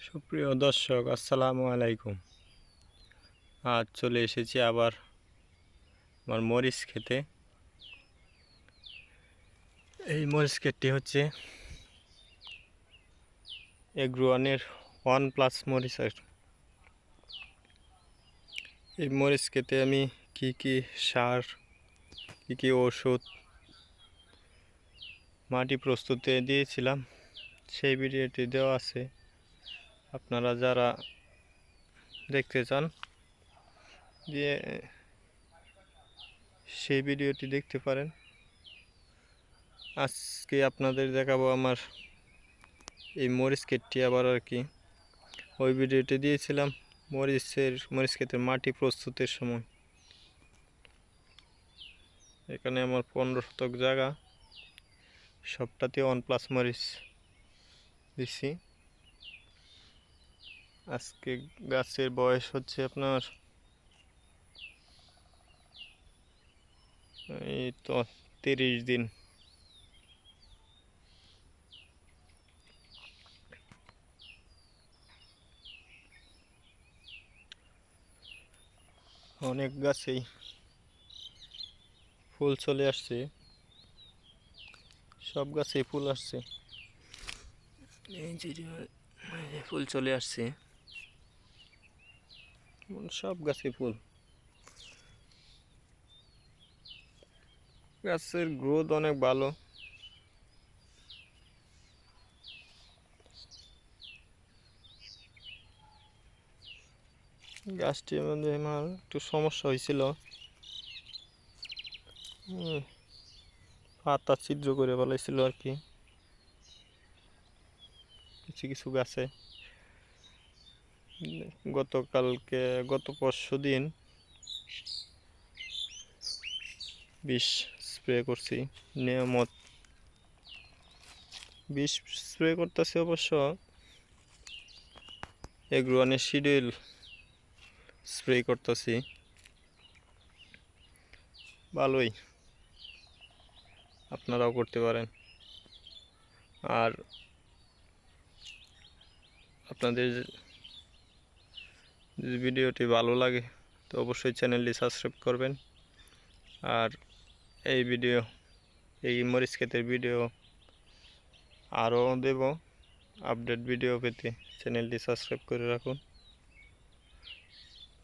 সুপ্রিয় দর্শক, আসসালামু আলাইকুম। আজ চলে এসেছি আবার আমার মরিচ খেতে। এই মরিচ ক্ষেতটি হচ্ছে এগ্রোয়ানের 1+ মরিচ। এই মরিচ খেতে আমি কি কি সার, কি কি ওষুধ, মাটি প্রস্তুতে দিয়েছিলাম সেই ভিডিওটি দেওয়া আছে। আপনারা যারা দেখতে চান দিয়ে সেই ভিডিওটি দেখতে পারেন। আজকে আপনাদের দেখাবো আমার এই মরিচ ক্ষেতটি আবার আর কি ওই ভিডিওটি দিয়েছিলাম মরিচ ক্ষেতের মাটি প্রস্তুতের সময়। এখানে আমার 15 শতক জায়গা, সবটাতে 1+ মরিচ দিচ্ছি। আজকে গাছের বয়স হচ্ছে আপনার এই তো 30 দিন। অনেক গাছেই ফুল চলে আসছে, সব গাছেই ফুল আসছে। এই যে ফুল চলে আসছে, সব গাছে ফুল। গাছের গ্রোথ অনেক ভালো। গাছটির মধ্যে আমার একটু সমস্যা হয়েছিল, পাতা ছিদ্র করে ফেলাইছিল আর কি কিছু কিছু গাছে। গত পরশু দিন বিষ স্প্রে করছি, নিয়মত বিষ স্প্রে করতেছি। অবশ্য এগ্রোয়ানের শিডিউল স্প্রে করতেছি, ভালোই, আপনারাও করতে পারেন। আর আপনাদের যদি ভিডিওটি ভালো লাগে তো অবশ্যই চ্যানেলটি সাবস্ক্রাইব করবেন। আর এই মরিচ ক্ষেতের ভিডিও আরও দেব, আপডেট ভিডিও পেতে চ্যানেলটি সাবস্ক্রাইব করে রাখুন।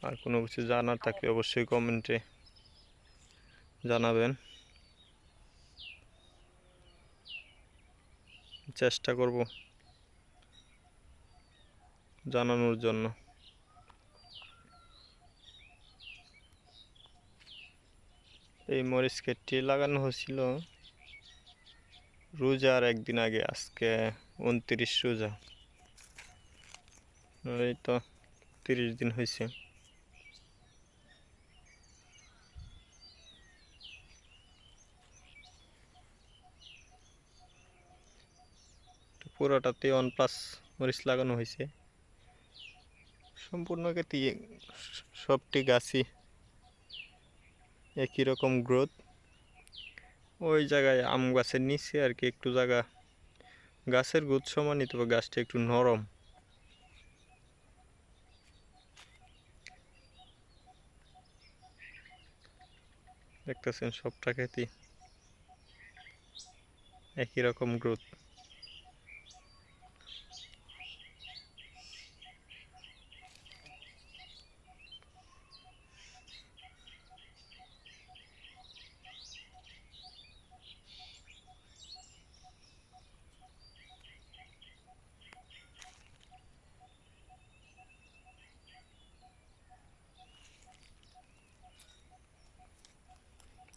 আর কোনো কিছু জানার থাকলে অবশ্যই কমেন্টে জানাবেন, চেষ্টা করব জানানোর জন্য। এই মরিচ ক্ষেতটি লাগানো হয়েছিল রোজার একদিন আগে, আজকে 29 রোজা, এই তো 30 দিন হয়েছে। পুরোটাতে 1+ মরিচ লাগানো হয়েছে। সম্পূর্ণ ক্ষেত্রে সবটি গাছই একই রকম গ্রোথ। ওই জায়গায় আম গাছের নিচে আর কি একটু জায়গা গাছের গ্রোথ সমানই, তবে গাছটা একটু নরম। দেখতেছেন সবটা ক্ষেতই একই রকম গ্রোথ।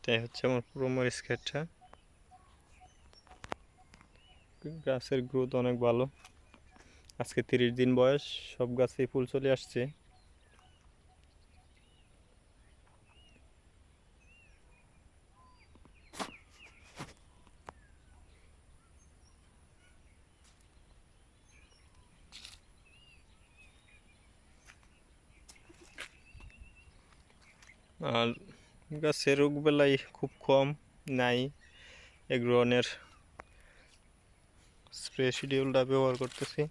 তাই হচ্ছে আমার পুরো মরিচ ক্ষেতটা। গাছের গ্রোথ অনেক ভালো। আজকে 30 দিন বয়স, সব গাছেই ফুল চলে আসছে। আর গাছের রোগ বেলাই খুব কম, নাই। এগ্রোয়ানের স্প্রে শিডিউলটা ব্যবহার করতেছি,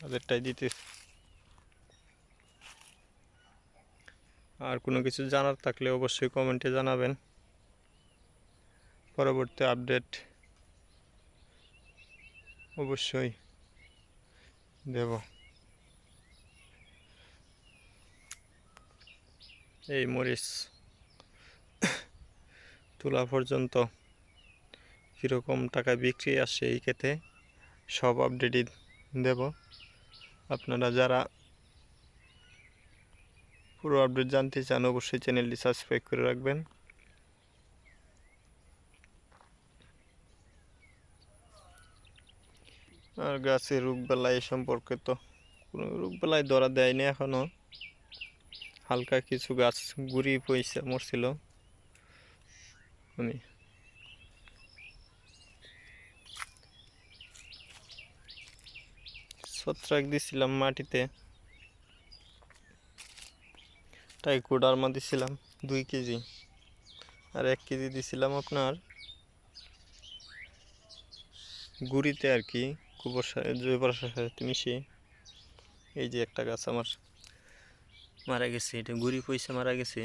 তাদেরটাই দিতে। আর কোনো কিছু জানার থাকলে অবশ্যই কমেন্টে জানাবেন, পরবর্তী আপডেট অবশ্যই দেব। এই মরিচ তোলা পর্যন্ত কীরকম টাকা বিক্রি আসে এই ক্ষেত্রে সব আপডেটই দেব। আপনারা যারা পুরো আপডেট জানতে চান অবশ্যই চ্যানেলটি সাবস্ক্রাইব করে রাখবেন। আর গাছের রোগবালাই সম্পর্কে তো কোনো রোগবালাই ধরা দেয়নি এখনও, হালকা কিছু গাছ গুড়ি পয়সা মরছিল। আমি ছত্রাক দিছিলাম মাটিতে, টাইকোডার্মা দিছিলাম 2 কেজি, আর 1 কেজি দিছিলাম আপনার গুড়িতে আর কি, গোবর সার জৈব সারের সাথে মিশিয়ে। এই যে একটা গাছ আমার মারা গেছে, এটা গুড়ি পয়সা মারা গেছে।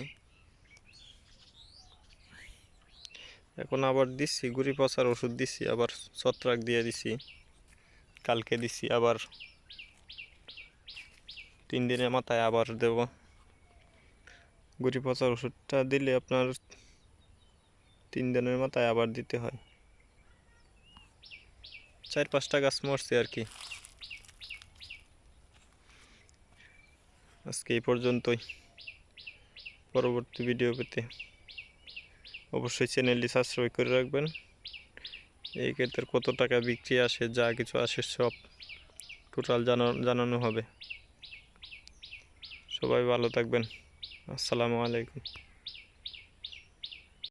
এখন আবার দিচ্ছি গুড়ি পচার ওষুধ দিচ্ছি, আবার ছত্রাক দিয়ে দিছি, কালকে দিচ্ছি আবার 3 দিনের মাথায় আবার দেব। গুড়ি পচার ওষুধটা দিলে আপনার 3 দিনের মাথায় আবার দিতে হয়। 4-5টা গাছ মরছে আর কি। আজকে এই পর্যন্তই। পরবর্তী ভিডিও পেতে অবশ্যই চ্যানেলটি সাবস্ক্রাইব করে রাখবেন। এই ক্ষেত্রে কত টাকা বিক্রি আসে, যা কিছু আসে সব টোটাল জানানো হবে। সবাই ভালো থাকবেন। আসসালামু আলাইকুম।